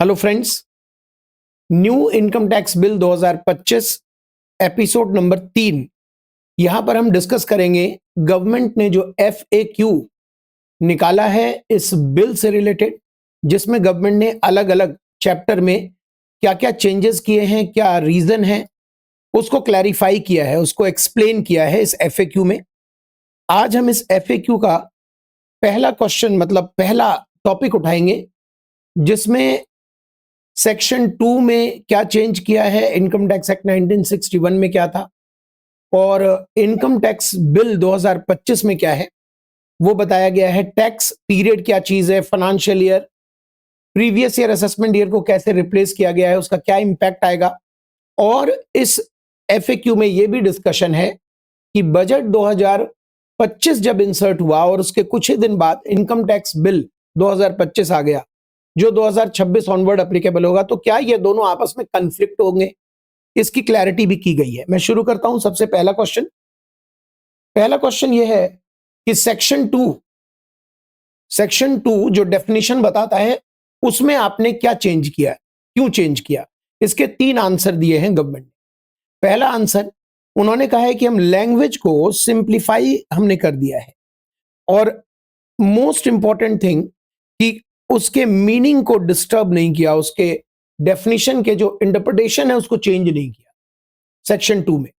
Hello friends, new income tax bill 2025 episode number 3। यहां पर हम डिस्कस करेंगे गवर्नमेंट ने जो FAQ निकाला है इस बिल से रिलेटेड, जिसमें गवर्नमेंट ने अलग अलग चैप्टर में क्या क्या चेंजेस किए हैं, क्या रीजन है, उसको क्लैरिफाई किया है, उसको एक्सप्लेन किया है इस FAQ में। आज हम इस FAQ का पहला क्वेश्चन मतलब पहला टॉपिक उठाएंगे, जिसमें सेक्शन 2 में क्या चेंज किया है, इनकम टैक्स एक्ट 1961 में क्या था और इनकम टैक्स बिल 2025 में क्या है वो बताया गया है। टैक्स पीरियड क्या चीज है, financial year, previous year assessment year को कैसे रिप्लेस किया गया है, उसका क्या इंपैक्ट आएगा। और इस FAQ में यह भी डिस्कशन है कि बजट 2025 जब इंसर्ट हुआ और उसके कुछ ही दिन बाद इनकम टैक्स बिल 2025 आ गया जो 2026 ऑनवर्ड एप्लीकेबल होगा, तो क्या ये दोनों आपस में कन्फ्लिक्ट होंगे, इसकी क्लैरिटी भी की गई है। मैं शुरू करता हूं। सबसे पहला क्वेश्चन यह है कि सेक्शन 2 जो डेफिनेशन बताता है उसमें आपने क्या चेंज किया, क्यों चेंज किया। इसके 3 आंसर दिए हैं गवर्नमेंट ने। पहला आंसर, उन्होंने कहा है कि हम लैंग्वेज को सिंप्लीफाई हमने कर दिया है और मोस्ट इंपॉर्टेंट थिंग कि उसके मीनिंग को डिस्टर्ब नहीं किया, उसके डेफिनेशन के जो इंटरप्रिटेशन है उसको चेंज नहीं किया सेक्शन 2 में।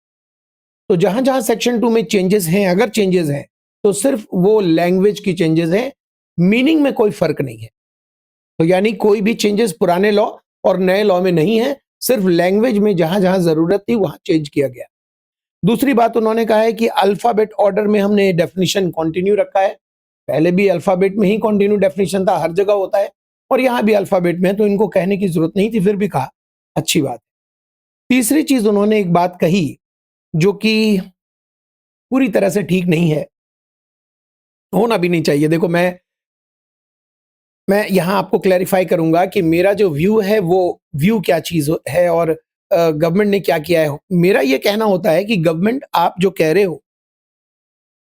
तो जहां जहां सेक्शन 2 में चेंजेस हैं, अगर चेंजेस हैं तो सिर्फ वो लैंग्वेज की चेंजेस हैं, मीनिंग में कोई फर्क नहीं है। तो यानी कोई भी चेंजेस पुराने लॉ और नए लॉ में नहीं है, सिर्फ लैंग्वेज में जहां जहां जरूरत थी वहां चेंज किया गया। दूसरी बात, उन्होंने कहा है कि अल्फाबेट ऑर्डर में हमने डेफिनेशन कंटिन्यू रखा है। पहले भी अल्फाबेट में ही कंटिन्यू डेफिनेशन था, हर जगह होता है, और यहां भी अल्फाबेट में है, तो इनको कहने की जरूरत नहीं थी, फिर भी कहा, अच्छी बात। तीसरी चीज उन्होंने एक बात कही जो कि पूरी तरह से ठीक नहीं है, होना भी नहीं चाहिए। देखो, मैं यहां आपको क्लैरिफाई करूंगा कि मेरा जो व्यू है वो व्यू क्या चीज है और गवर्नमेंट ने क्या किया है। मेरा यह कहना होता है कि गवर्नमेंट आप जो कह रहे हो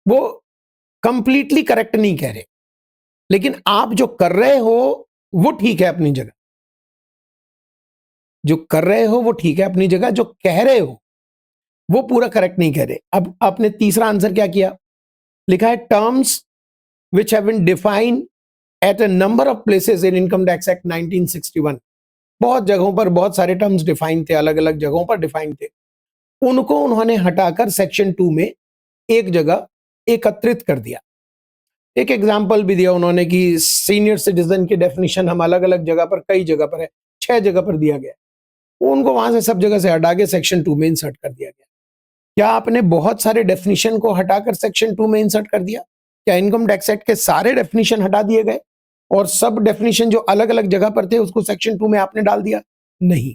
वो कंप्लीटली करेक्ट नहीं कह रहे, लेकिन आप जो कर रहे हो वो ठीक है अपनी जगह। जो कर रहे हो वो ठीक है अपनी जगह, जो कह रहे हो वो पूरा करेक्ट नहीं कह रहे। अब आपने तीसरा आंसर क्या किया, लिखा है terms which have been defined at a number of places in income tax act 1961। बहुत जगहों पर बहुत सारे टर्म्स डिफाइन थे, अलग अलग जगहों पर डिफाइन थे, उनको उन्होंने हटाकर सेक्शन 2 में एक जगह एकत्रित कर दिया। एक एग्जाम्पल भी दिया उन्होंने कि सीनियर सिटीजन की डेफिनेशन हम अलग अलग जगह पर, कई जगह पर है, 6 जगह पर दिया गया, उनको वहां से सब जगह से हटा के सेक्शन 2 में इंसर्ट कर दिया गया। क्या आपने बहुत सारे डेफिनेशन को हटाकर सेक्शन 2 में इंसर्ट कर दिया? क्या इनकम टैक्स एक्ट के सारे डेफिनेशन हटा दिए गए और सब डेफिनेशन जो अलग अलग जगह पर थे उसको सेक्शन 2 में आपने डाल दिया? नहीं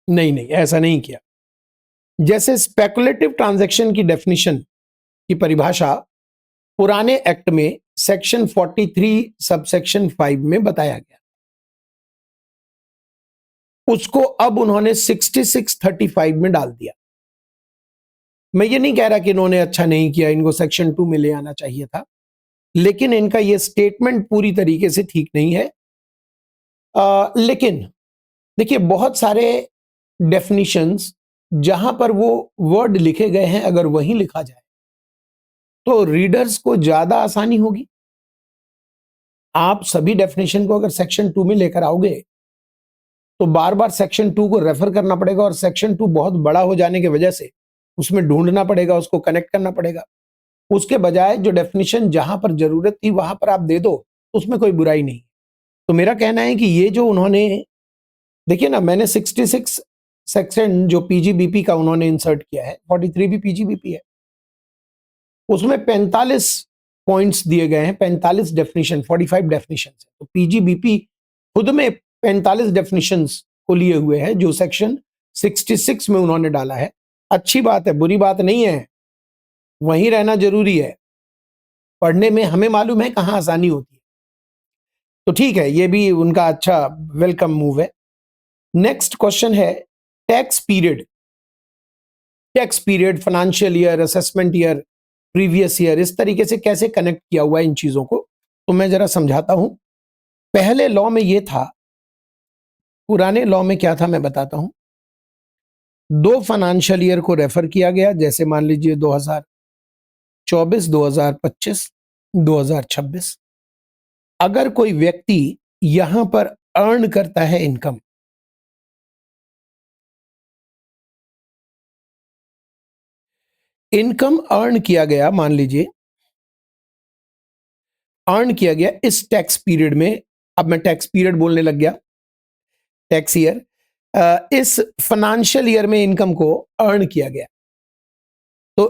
नहीं नहीं, ऐसा नहीं किया। जैसे स्पेकुलेटिव ट्रांजैक्शन की डेफिनेशन की परिभाषा पुराने एक्ट में सेक्शन 43 सबसेक्शन 5 में बताया गया, उसको अब उन्होंने 6635 में डाल दिया। मैं ये नहीं कह रहा कि इन्होंने अच्छा नहीं किया, इनको सेक्शन 2 में ले आना चाहिए था, लेकिन इनका ये स्टेटमेंट पूरी तरीके से ठीक नहीं है। लेकिन देखिए, बहुत सारे डेफिनिशंस जहां पर वो वर्ड लिखे गए हैं अगर वहीं लिखा जाए तो रीडर्स को ज्यादा आसानी होगी। आप सभी डेफिनेशन को अगर सेक्शन 2 में लेकर आओगे तो बार बार सेक्शन 2 को रेफर करना पड़ेगा और सेक्शन 2 बहुत बड़ा हो जाने की वजह से उसमें ढूंढना पड़ेगा, उसको कनेक्ट करना पड़ेगा। उसके बजाय जो डेफिनेशन जहां पर जरूरत थी वहां पर आप दे दो, उसमें कोई बुराई नहीं। तो मेरा कहना है कि ये जो उन्होंने, देखिए ना, मैंने 66 सेक्शन जो PGBP का उन्होंने इंसर्ट किया है, 43 भी PGBP है, उसमें 45 पॉइंट्स दिए गए हैं, 45 डेफिनेशन, 45 डेफिनेशन है। तो PGBP खुद में 45 डेफिनेशंस को लिए हुए है जो सेक्शन 66 में उन्होंने डाला है। अच्छी बात है, बुरी बात नहीं है, वहीं रहना जरूरी है। पढ़ने में हमें मालूम है कहां आसानी होती है, तो ठीक है, ये भी उनका अच्छा वेलकम मूव है। नेक्स्ट क्वेश्चन है tax period. Financial year, assessment year, previous year, इस तरीके से कैसे कनेक्ट किया हुआ है इन चीजों को, तो मैं जरा समझाता हूं। पहले लॉ में यह था पुराने लॉ में क्या था मैं बताता हूं। 2 फाइनेंशियल ईयर को रेफर किया गया, जैसे मान लीजिए 2024, 2025, 2026। अगर कोई व्यक्ति यहां पर अर्न करता है इनकम, इनकम अर्न किया गया, मान लीजिए अर्न किया गया इस टैक्स पीरियड में, अब मैं टैक्स पीरियड बोलने लग गया, टैक्स ईयर, इस फाइनेंशियल ईयर में इनकम को अर्न किया गया, तो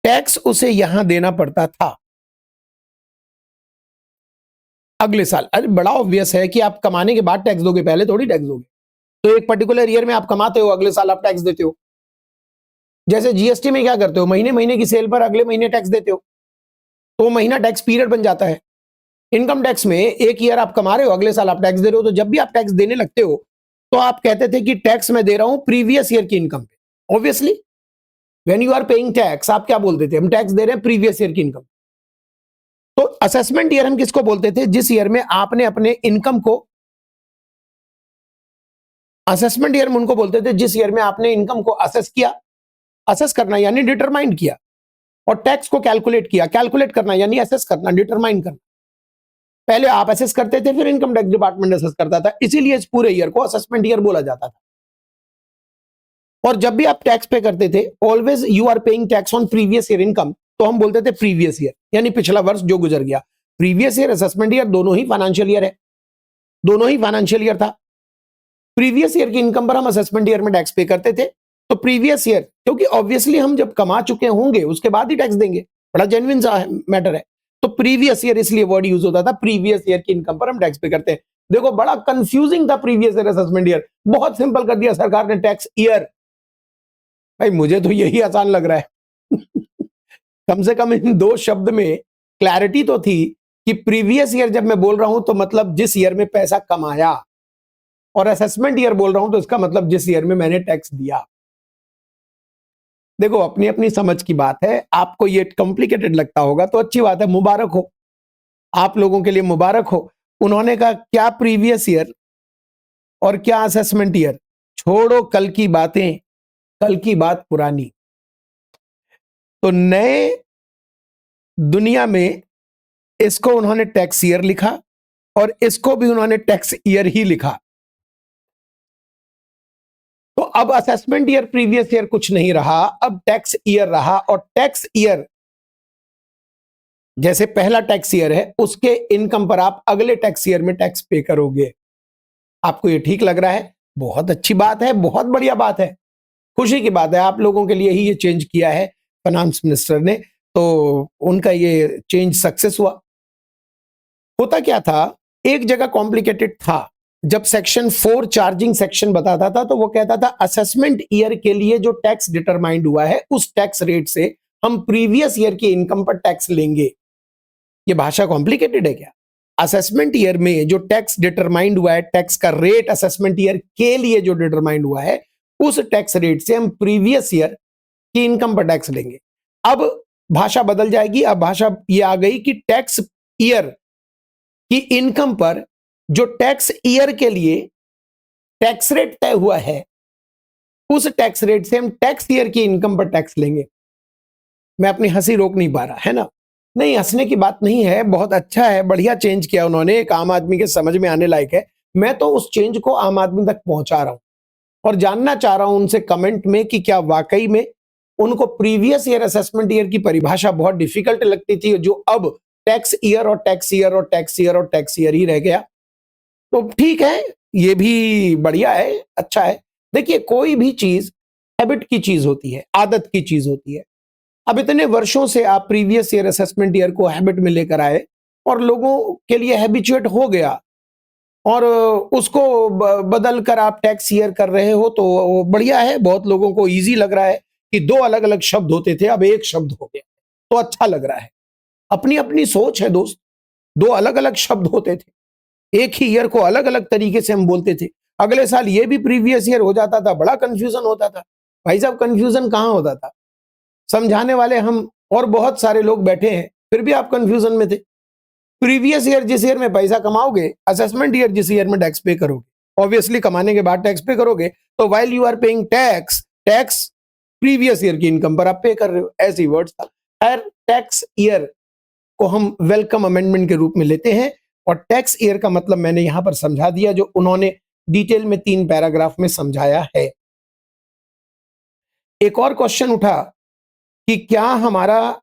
टैक्स उसे यहां देना पड़ता था अगले साल। अरे बड़ा ऑब्वियस है कि आप कमाने के बाद टैक्स दोगे, पहले थोड़ी टैक्स दोगे। तो एक पर्टिकुलर ईयर में आप कमाते हो, अगले साल आप टैक्स देते हो। जैसे जीएसटी में क्या करते हो, महीने महीने की सेल पर अगले महीने टैक्स देते हो, तो महीना टैक्स पीरियड बन जाता है। इनकम टैक्स में एक ईयर आप कमा रहे हो, अगले साल आप टैक्स दे रहे हो, तो जब भी आप टैक्स देने लगते हो तो आप कहते थे कि टैक्स मैं दे रहा हूं प्रीवियस ईयर की इनकम पे। Obviously when you are paying tax, आप क्या बोलते थे, हम टैक्स दे रहे हैं प्रीवियस ईयर की इनकम। तो असेसमेंट ईयर हम किसको बोलते थे, जिस ईयर में आपने अपने इनकम को, असेसमेंट ईयर में उनको बोलते थे जिस ईयर में आपने इनकम को असेस किया, असेस करना यानी डिटरमाइन किया, और टैक्स को कैलकुलेट किया, कैलकुलेट करना यानी असेस करना, डिटरमाइन करना। पहले आप असेस करते थे, फिर इनकम टैक्स डिपार्टमेंट असेस करता था, इसीलिए इस पूरे ईयर को असेसमेंट ईयर बोला जाता था। और जब भी आप टैक्स पे करते थे, always you are paying tax on previous year income, तो हम बोलते थे प्रीवियस ईयर, यानी पिछला वर्ष जो गुजर गया। प्रीवियस ईयर, असेसमेंट ईयर दोनों ही फाइनेंशियल ईयर है, दोनों ही फाइनेंशियल ईयर था। प्रीवियस ईयर की इनकम पर हम असेसमेंट ईयर में टैक्स पे करते थे, तो प्रीवियस ईयर, क्योंकि ऑब्वियसली हम जब कमा चुके होंगे उसके बाद ही टैक्स देंगे, बड़ा जेन्युइन सा मैटर है। तो प्रीवियस ईयर इसलिए वर्ड यूज होता था, प्रीवियस ईयर की इनकम पर हम टैक्स पे करते हैं। देखो बड़ा कंफ्यूजिंग था प्रीवियस ईयर असेसमेंट ईयर, बहुत सिंपल कर दिया सरकार ने टैक्स ईयर। भाई मुझे तो यही आसान लग रहा है। कम से कम इन दो शब्द में क्लैरिटी तो थी कि प्रीवियस ईयर जब मैं बोल रहा हूं तो मतलब जिस ईयर में पैसा कमाया, और असेसमेंट ईयर बोल रहा हूं तो इसका मतलब जिस ईयर में मैंने टैक्स दिया। देखो अपनी अपनी समझ की बात है, आपको ये कॉम्प्लिकेटेड लगता होगा तो अच्छी बात है, मुबारक हो, आप लोगों के लिए मुबारक हो। उन्होंने कहा क्या प्रीवियस ईयर और क्या असेसमेंट ईयर, छोड़ो कल की बातें, कल की बात पुरानी। तो नए दुनिया में इसको उन्होंने टैक्स ईयर लिखा, और इसको भी उन्होंने टैक्स ईयर ही लिखा। तो अब असेसमेंट ईयर प्रीवियस ईयर कुछ नहीं रहा, अब टैक्स ईयर रहा। और टैक्स ईयर जैसे पहला टैक्स ईयर है, उसके इनकम पर आप अगले टैक्स ईयर में टैक्स पे करोगे। आपको ये ठीक लग रहा है? बहुत अच्छी बात है, बहुत बढ़िया बात है, खुशी की बात है। आप लोगों के लिए ही ये चेंज किया है फाइनेंस मिनिस्टर ने, तो उनका ये चेंज सक्सेस हुआ। होता क्या था, एक जगह कॉम्प्लिकेटेड था। जब सेक्शन 4 चार्जिंग सेक्शन बताता था तो वो कहता था असेसमेंट ईयर के लिए जो टैक्स डिटरमाइंड हुआ है उस टैक्स रेट से हम प्रीवियस ईयर की इनकम पर टैक्स लेंगे। ये भाषा कॉम्प्लिकेटेड है क्या? असेसमेंट ईयर में जो टैक्स डिटरमाइंड हुआ है, टैक्स का रेट असेसमेंट ईयर के लिए जो डिटरमाइंड हुआ है, उस टैक्स रेट से हम प्रीवियस ईयर की इनकम पर टैक्स लेंगे। अब भाषा बदल जाएगी, अब भाषा ये आ गई कि टैक्स ईयर की इनकम पर जो टैक्स ईयर के लिए टैक्स रेट तय हुआ है, उस टैक्स रेट से हम टैक्स ईयर की इनकम पर टैक्स लेंगे। मैं अपनी हंसी रोक नहीं पा रहा, है ना? नहीं, हंसने की बात नहीं है, बहुत अच्छा है, बढ़िया चेंज किया उन्होंने, एक आम आदमी के समझ में आने लायक है। मैं तो उस चेंज को आम आदमी तक पहुंचा रहा हूं और जानना चाह रहा हूं उनसे कमेंट में कि क्या वाकई में उनको प्रीवियस ईयर असेसमेंट ईयर की परिभाषा बहुत डिफिकल्ट लगती थी, जो अब टैक्स ईयर और टैक्स ईयर और टैक्स ईयर और टैक्स ईयर ही रह गया। तो ठीक है, ये भी बढ़िया है, अच्छा है। देखिए कोई भी चीज हैबिट की चीज होती है, आदत की चीज होती है। अब इतने वर्षों से आप प्रीवियस ईयर असेसमेंट ईयर को हैबिट में लेकर आए और लोगों के लिए हैबिचुएट हो गया, और उसको बदल कर आप टैक्स ईयर कर रहे हो, तो बढ़िया है। बहुत लोगों को इजी लग रहा है कि दो अलग अलग शब्द होते थे, अब एक शब्द हो गया, तो अच्छा लग रहा है। अपनी अपनी सोच है दोस्त, दो अलग अलग शब्द होते थे, एक ही ईयर को अलग अलग तरीके से हम बोलते थे। अगले साल ये भी प्रीवियस ईयर हो जाता था, बड़ा कंफ्यूजन होता था। भाई साहब कंफ्यूजन कहां होता था, समझाने वाले हम और बहुत सारे लोग बैठे हैं, फिर भी आप कंफ्यूजन में थे। प्रीवियस ईयर जिस ईयर में पैसा कमाओगे, असेसमेंट ईयर जिस ईयर में टैक्स पे करोगे, ऑब्वियसली कमाने के बाद टैक्स पे करोगे, तो while you are paying tax, tax previous year की इनकम पर आप पे कर रहे हो, ऐसी वर्ड्स था। हर टैक्स ईयर को हम वेलकम अमेंडमेंट के रूप में लेते हैं, और टैक्स ईयर का मतलब मैंने यहां पर समझा दिया, जो उन्होंने डिटेल में 3 पैराग्राफ में समझाया है। एक और क्वेश्चन उठा कि क्या हमारा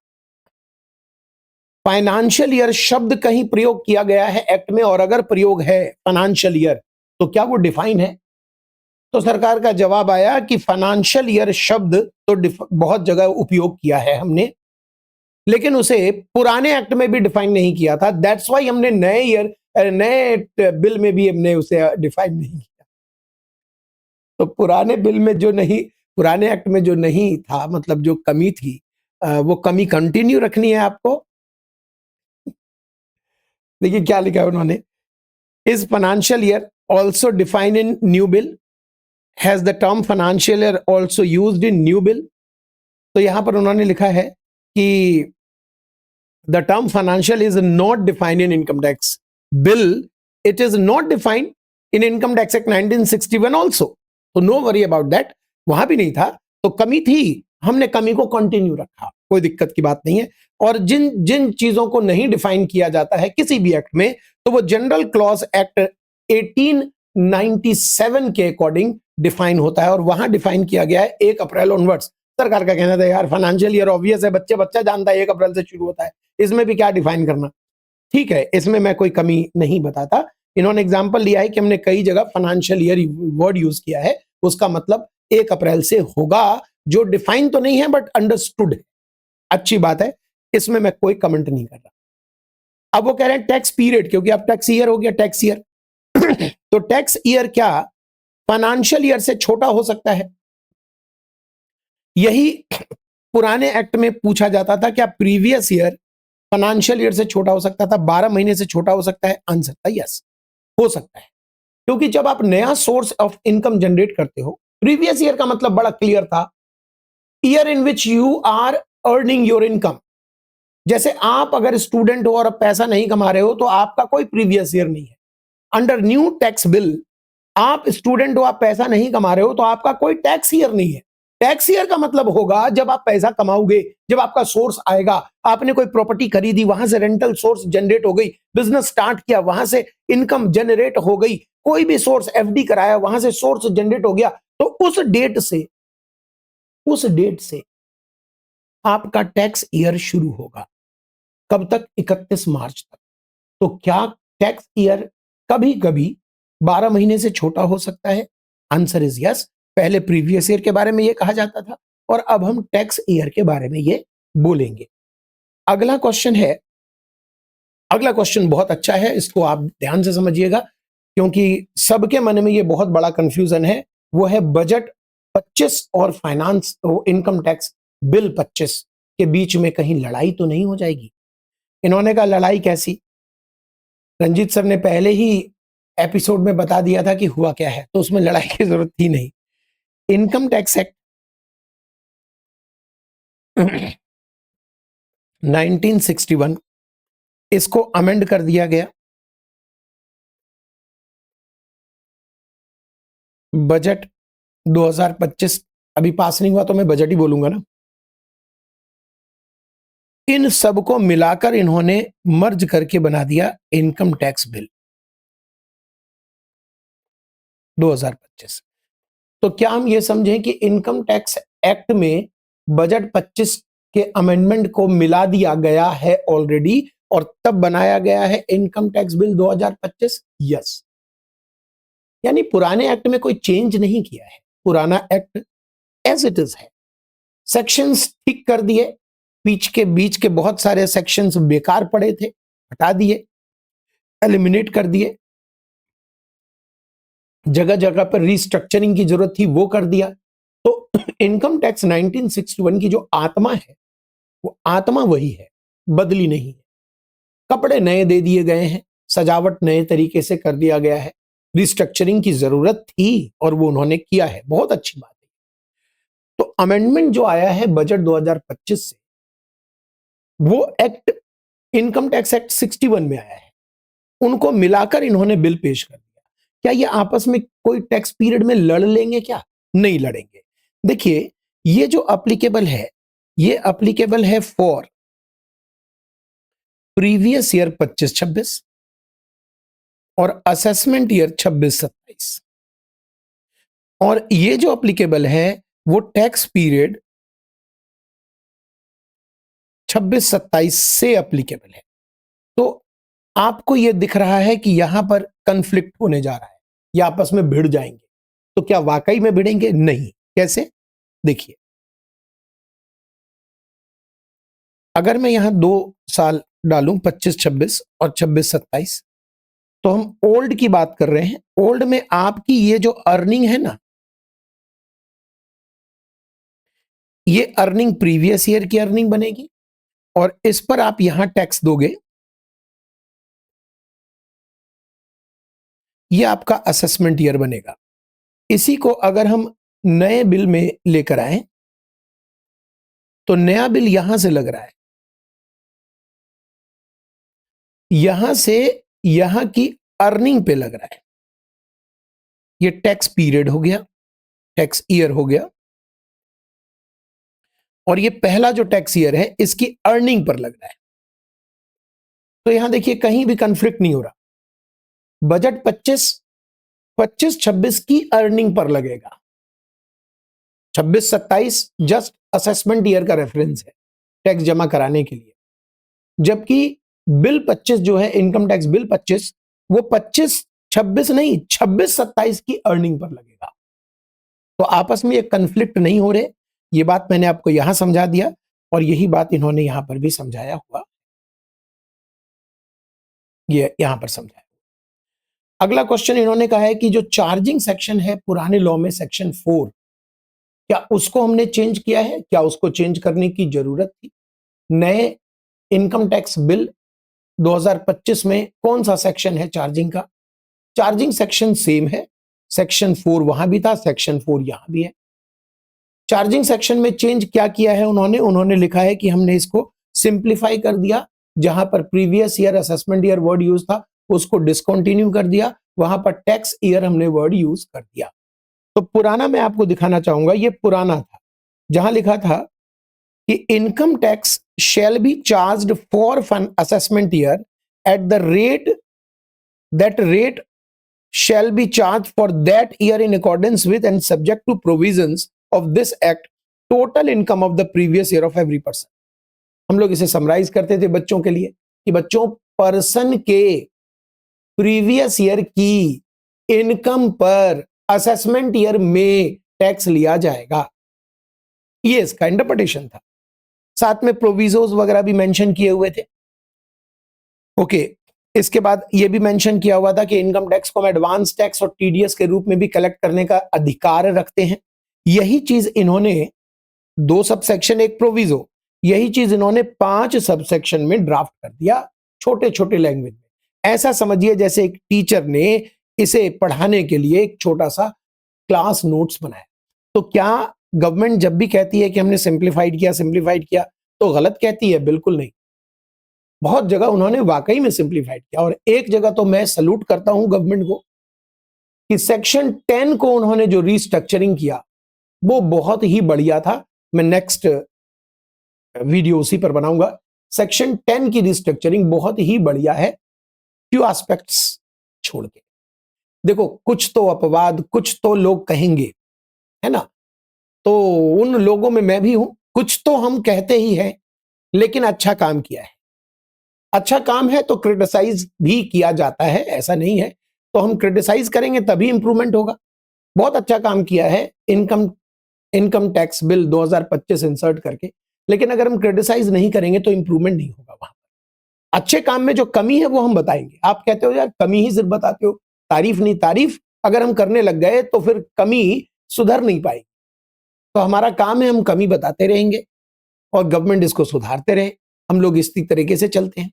फाइनेंशियल ईयर शब्द कहीं प्रयोग किया गया है एक्ट में, और अगर प्रयोग है फाइनेंशियल ईयर तो क्या वो डिफाइन है? तो सरकार का जवाब आया कि फाइनेंशियल ईयर शब्द तो बहुत जगह उपयोग किया है हमने, लेकिन उसे पुराने एक्ट में भी डिफाइन नहीं किया था। दैट्स वाई हमने नए बिल में भी हमने उसे डिफाइन नहीं किया। तो पुराने एक्ट में जो नहीं था, मतलब जो कमी थी, वो कमी कंटिन्यू रखनी है आपको। देखिए क्या लिखा है उन्होंने, is financial year also defined in new bill, has the term financial year also used in new bill. तो यहां पर उन्होंने लिखा है कि the term financial is not defined in income tax bill, it is not defined in income tax act 1961 also. तो no worry about that, वहां भी नहीं था, तो कमी थी, हमने कमी को कंटिन्यू रखा, कोई दिक्कत की बात नहीं है। और जिन जिन चीजों को नहीं डिफाइन किया जाता है किसी भी एक्ट में, तो वो जनरल क्लॉज एक्ट 1897 के अकॉर्डिंग डिफाइन होता है, और वहां डिफाइन किया गया है 1 अप्रैल ऑनवर्ड्स। सरकार का कहना था यार फाइनेंशियल ईयर ऑब्वियस है, बच्चा जानता है 1 अप्रैल से शुरू होता है, इसमें भी क्या डिफाइन करना। ठीक है, इसमें मैं कोई कमी नहीं बताता। इन्होंने एग्जांपल लिया है कि हमने कई जगह फाइनेंशियल ईयर वर्ड यूज किया है, उसका मतलब 1 अप्रैल से होगा, जो डिफाइन तो नहीं है बट अंडरस्टूड है। अच्छी बात है, इसमें मैं कोई कमेंट नहीं कर रहा। अब वो कह रहे हैं टैक्स पीरियड, क्योंकि अब टैक्स ईयर हो गया, टैक्स ईयर तो टैक्स ईयर क्या फाइनेंशियल ईयर से छोटा हो सकता है? यही पुराने एक्ट में पूछा जाता था, क्या प्रीवियस ईयर फाइनेंशियल ईयर से छोटा हो सकता था, 12 महीने से छोटा हो सकता है? आंसर था यस, हो सकता है, क्योंकि जब आप नया सोर्स ऑफ इनकम जनरेट करते हो, प्रीवियस ईयर का मतलब बड़ा क्लियर था, year in which you are earning your income. जैसे आप अगर स्टूडेंट हो और अब पैसा नहीं कमा रहे हो, तो आपका कोई प्रीवियस ईयर नहीं है। अंडर न्यू टैक्स बिल, आप स्टूडेंट हो, आप पैसा नहीं कमा रहे हो, तो आपका कोई टैक्स ईयर नहीं है। टैक्स ईयर का मतलब होगा जब आप पैसा कमाओगे, जब आपका सोर्स आएगा, आपने कोई प्रॉपर्टी खरीदी, वहां से रेंटल सोर्स जनरेट हो गई, बिजनेस स्टार्ट किया, वहां से इनकम जनरेट हो गई, कोई भी सोर्स एफडी कराया, वहां से सोर्स जनरेट हो गया, तो उस डेट से आपका टैक्स ईयर शुरू होगा। कब तक? 31 मार्च तक। तो क्या टैक्स ईयर कभी कभी 12 महीने से छोटा हो सकता है? Answer is yes. पहले प्रीवियस ईयर के बारे में ये कहा जाता था, और अब हम टैक्स ईयर के बारे में ये बोलेंगे। अगला क्वेश्चन बहुत अच्छा है, इसको आप ध्यान से समझिएगा, क्योंकि सबके मन में ये बहुत बड़ा कंफ्यूजन है। वो है बजट 25 और फाइनेंस इनकम टैक्स बिल 25 के बीच में कहीं लड़ाई तो नहीं हो जाएगी? इन्होंने कहा लड़ाई कैसी? रंजीत सर ने पहले ही एपिसोड में बता दिया था कि हुआ क्या है, तो उसमें लड़ाई की जरूरत थी नहीं। इनकम टैक्स एक्ट 1961, इसको अमेंड कर दिया गया। बजट 2025 अभी पास नहीं हुआ, तो मैं बजट ही बोलूंगा ना। इन सबको मिलाकर इन्होंने मर्ज करके बना दिया इनकम टैक्स बिल 2025। तो क्या हम ये समझें कि इनकम टैक्स एक्ट में बजट 25 के अमेंडमेंट को मिला दिया गया है ऑलरेडी, और तब बनाया गया है इनकम टैक्स बिल 2025? यस। यानी पुराने एक्ट में कोई चेंज नहीं किया है, पुराना एक्ट एज इट इज है। सेक्शंस ठीक कर दिए, बीच के बहुत सारे सेक्शंस बेकार पड़े थे, हटा दिए, एलिमिनेट कर दिए, जगह जगह पर रिस्ट्रक्चरिंग की जरूरत थी वो कर दिया। तो इनकम टैक्स 1961 की जो आत्मा है, वो आत्मा वही है, बदली नहीं है। कपड़े नए दे दिए गए हैं, सजावट नए तरीके से कर दिया गया है, रिस्ट्रक्चरिंग की जरूरत थी और वो उन्होंने किया है, बहुत अच्छी बात है। तो अमेंडमेंट जो आया है बजट 2025 से, वो एक्ट इनकम टैक्स एक्ट 61 में आया है, उनको मिलाकर इन्होंने बिल पेश कर दिया। क्या ये आपस में कोई टैक्स पीरियड में लड़ लेंगे? क्या नहीं लड़ेंगे। देखिए, ये जो एप्लीकेबल है, ये एप्लीकेबल है फॉर प्रीवियस ईयर 25-26 और असेसमेंट ईयर 26-27। और ये जो एप्लीकेबल है वो टैक्स पीरियड 26-27 से एप्लीकेबल है। तो आपको यह दिख रहा है कि यहां पर कंफ्लिक्ट होने जा रहा है, ये आपस में भिड़ जाएंगे। तो क्या वाकई में भिड़ेंगे? नहीं। कैसे? देखिए, अगर मैं यहां 2 साल डालूं 25-26 और 26-27, तो हम ओल्ड की बात कर रहे हैं। ओल्ड में आपकी ये जो अर्निंग है ना, ये अर्निंग प्रीवियस ईयर की अर्निंग बनेगी और इस पर आप यहां टैक्स दोगे। ये आपका असेसमेंट ईयर बनेगा। इसी को अगर हम नए बिल में लेकर आए तो नया बिल यहां से लग रहा है, यहां से यहां की अर्निंग पे लग रहा है। ये टैक्स पीरियड हो गया, टैक्स ईयर हो गया, और ये पहला जो टैक्स ईयर है इसकी अर्निंग पर लग रहा है। तो यहां देखिए कहीं भी कंफ्लिक्ट नहीं हो रहा। बजट 25-26 की अर्निंग पर लगेगा, 26-27 जस्ट असेसमेंट ईयर का रेफरेंस है टैक्स जमा कराने के लिए। जबकि बिल 25 जो है, इनकम टैक्स बिल 25, वो 25-26 नहीं 26-27 की अर्निंग पर लगेगा। तो आपस में एक कंफ्लिक्ट नहीं हो रहे। ये बात मैंने आपको यहां समझा दिया और यही बात इन्होंने यहां पर भी समझाया हुआ, ये यहां पर समझाया। अगला क्वेश्चन इन्होंने कहा है कि जो चार्जिंग सेक्शन है पुराने लॉ में सेक्शन 4, क्या उसको हमने चेंज किया है? क्या उसको चेंज करने की जरूरत थी? नए इनकम टैक्स बिल 2025 में कौन सा सेक्शन है चार्जिंग का? चार्जिंग सेक्शन सेम है, सेक्शन 4 वहां भी था, सेक्शन 4 यहां भी है। चार्जिंग सेक्शन में चेंज क्या किया है उन्होंने लिखा है कि हमने इसको सिंप्लीफाई कर दिया। जहां पर previous year assessment year word use था उसको डिसकंटिन्यू कर दिया, वहां पर टैक्स ईयर हमने वर्ड यूज कर दिया। तो पुराना मैं आपको दिखाना चाहूंगा, ये पुराना था जहां लिखा था कि income tax shall be charged for fun assessment year at the rate, that rate shall be charged for that year in accordance with and subject to provisions of this act total income of the previous year of every person। हम लोग इसे summarise करते थे बच्चों के लिए कि बच्चों, पर्सन के प्रीवियस ईयर की इनकम पर असेसमेंट ईयर में टैक्स लिया जाएगा। ये इसका इंटरप्रिटेशन था। साथ में प्रोविजोज वगैरह भी मेंशन किए हुए थे। ओके, इसके बाद यह भी मेंशन किया हुआ था कि इनकम टैक्स को हम एडवांस टैक्स और टीडीएस के रूप में भी कलेक्ट करने का अधिकार रखते हैं। यही चीज इन्होंने 2 सबसेक्शन 1 प्रोविजो, यही चीज इन्होंने 5 सबसेक्शन में ड्राफ्ट कर दिया, छोटे छोटे लैंग्वेज में। ऐसा समझिए जैसे एक टीचर ने इसे पढ़ाने के लिए एक छोटा सा क्लास नोट्स बनाया। तो क्या गवर्नमेंट जब भी कहती है कि हमने सिंप्लीफाइड किया तो गलत कहती है? बिल्कुल नहीं। बहुत जगह उन्होंने वाकई में सिंप्लीफाइड किया, और एक जगह तो मैं सल्यूट करता हूं गवर्नमेंट को कि सेक्शन 10 को उन्होंने जो रीस्ट्रक्चरिंग किया वो बहुत ही बढ़िया था। मैं नेक्स्ट वीडियो उसी पर बनाऊंगा। सेक्शन 10 की रीस्ट्रक्चरिंग बहुत ही बढ़िया है, क्यों एस्पेक्ट्स छोड़ के। देखो, कुछ तो अपवाद, कुछ तो लोग कहेंगे, है ना, तो उन लोगों में मैं भी हूं। कुछ तो हम कहते ही हैं, लेकिन अच्छा काम किया है। अच्छा काम है तो क्रिटिसाइज भी किया जाता है, ऐसा नहीं है। तो हम क्रिटिसाइज करेंगे तभी इंप्रूवमेंट होगा। बहुत अच्छा काम किया है इनकम टैक्स बिल 2025 इंसर्ट करके, लेकिन अगर हम क्रिटिसाइज नहीं करेंगे तो इंप्रूवमेंट नहीं होगा। वहां अच्छे काम में जो कमी है वो हम बताएंगे। आप कहते हो यार कमी ही सिर्फ बताते हो, तारीफ नहीं। तारीफ अगर हम करने लग गए तो फिर कमी सुधर नहीं पाएगी। तो हमारा काम है हम कमी बताते रहेंगे और गवर्नमेंट इसको सुधारते रहे। हम लोग इसी तरीके से चलते हैं,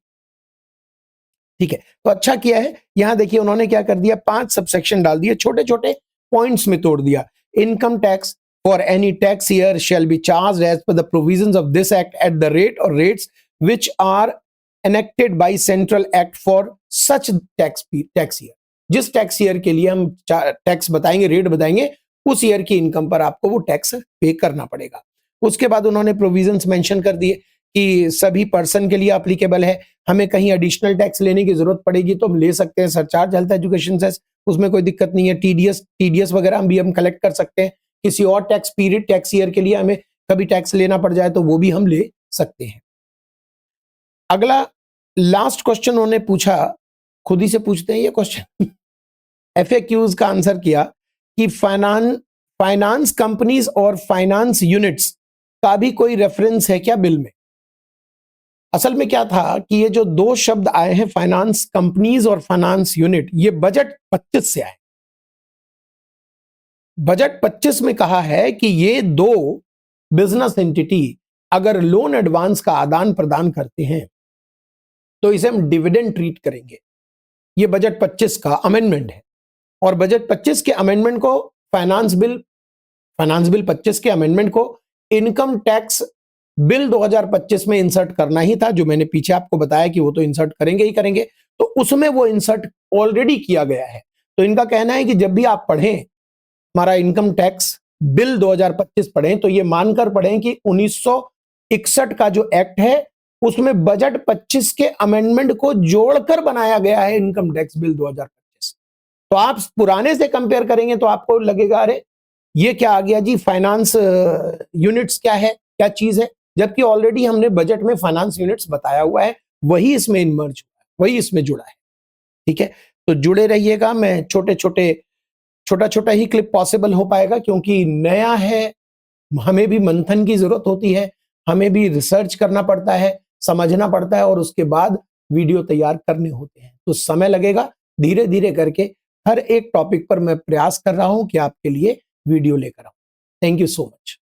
ठीक है। तो अच्छा किया है। यहां देखिए उन्होंने क्या कर दिया, 5 सबसेक्शन डाल दिए, छोटे छोटे पॉइंट्स में तोड़ दिया। Income tax for any tax year shall be charged as per the provisions of this act at the rate और rates which are enacted by central act for such tax year। जिस tax year के लिए हम tax बताएंगे, rate बताएंगे, उस year की income पर आपको वो टैक्स पे करना पड़ेगा। उसके बाद उन्होंने प्रोविजंस मेंशन कर दिए कि सभी पर्सन के लिए एप्लीकेबल है, हमें कहीं एडिशनल टैक्स लेने की जरूरत पड़ेगी तो हम ले सकते हैं, सरचार्ज, हेल्थ एजुकेशन सेस, उसमें कोई दिक्कत नहीं है। टीडीएस वगैरह भी हम कलेक्ट कर सकते हैं, किसी और टैक्स पीरियड, टैक्स ईयर के लिए हमें कभी टैक्स लेना पड़ जाए तो वो भी हम ले सकते हैं। अगला लास्ट क्वेश्चन उन्होंने पूछा, खुद ही से पूछते हैं ये क्वेश्चन एफएक्यूज का आंसर किया कि फाइनेंस कंपनीज और फाइनेंस यूनिट्स का भी कोई रेफरेंस है क्या बिल में। असल में क्या था कि ये जो दो शब्द आए हैं फाइनेंस कंपनीज और फाइनेंस यूनिट, ये बजट 25 से आए। बजट 25 में कहा है कि ये दो बिजनेस एंटिटी अगर लोन एडवांस का आदान प्रदान करते हैं तो इसे हम डिविडेंड ट्रीट करेंगे। ये बजट 25 का अमेंडमेंट है और बजट 25 के अमेंडमेंट को फाइनेंस बिल 25 के अमेंडमेंट को इनकम टैक्स बिल 2025 में इंसर्ट करना ही था, जो मैंने पीछे आपको बताया कि वो तो इंसर्ट करेंगे ही करेंगे, तो उसमें वो इंसर्ट ऑलरेडी किया गया है। तो इनका कहना है कि जब भी आप पढ़ें हमारा इनकम टैक्स बिल 2025 पढ़ें तो ये मानकर पढ़ें कि 1961 का जो एक्ट है उसमें बजट 25 के अमेंडमेंट को जोड़कर बनाया गया है इनकम टैक्स बिल 2025। तो आप पुराने से कंपेयर करेंगे तो आपको लगेगा अरे ये क्या आ गया जी, फाइनेंस यूनिट्स क्या है, क्या चीज है, जबकि ऑलरेडी हमने बजट में फाइनेंस यूनिट्स बताया हुआ है, वही इसमें इमर्ज हुआ है, वही इसमें जुड़ा है। ठीक है, तो जुड़े रहिएगा। मैं छोटा छोटा ही क्लिप पॉसिबल हो पाएगा क्योंकि नया है, हमें भी मंथन की जरूरत होती है, हमें भी रिसर्च करना पड़ता है, समझना पड़ता है और उसके बाद वीडियो तैयार करने होते हैं, तो समय लगेगा। धीरे धीरे करके हर एक टॉपिक पर मैं प्रयास कर रहा हूं कि आपके लिए वीडियो लेकर आऊं। Thank you so much.